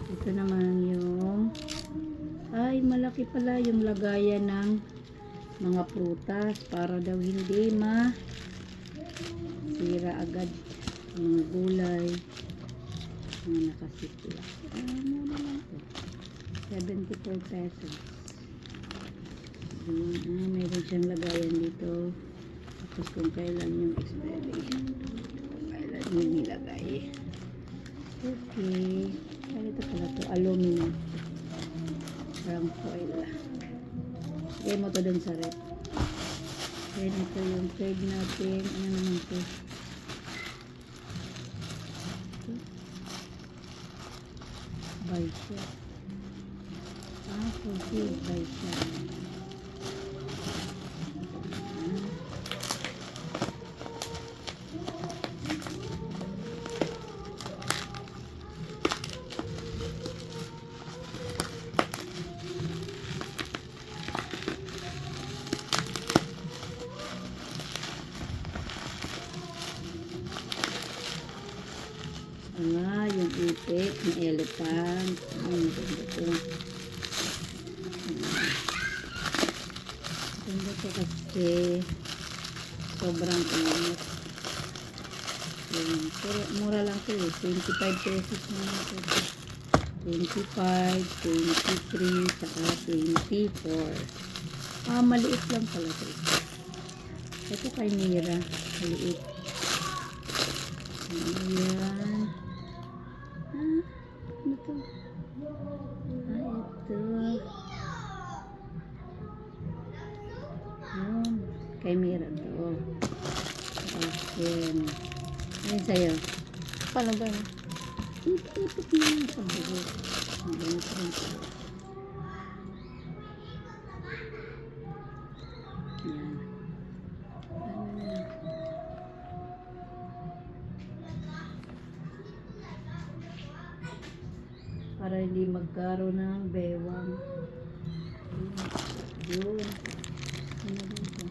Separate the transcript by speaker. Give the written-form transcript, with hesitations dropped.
Speaker 1: Ito naman yung, ay malaki pala yung lagayan ng mga prutas para daw hindi sira agad mga gulay, mga nakasipla. Mura lang to, 74 pesos. Mayroon siyang lagayan dito, tapos kung kailan yung expiry, kung kailan yung nilagay. Okay, ito pala to, aluminum, parang foil. Lagay mo to dun sa rep. Then ito yung third natin, ano naman to, Baisha. Fulfilled Baisha. Yung itik ng elephant. Ganda to kasi sobrang init. Pero mura lang to eh. 25 pesos na lang to. 25, 23, saka 24. Maliit lang pala to. Ito kay Mira. Maliit. Ayan. Ano to? Ito. Ayan. Kay Mira to. Ayan. Ayan sa'yo.
Speaker 2: Paano ba yun?
Speaker 1: Ipit mo lang sa buhok. Ang ganito rin siya. Ayan. Para hindi magkaroon ng bewang. Yun. Ano ba ito?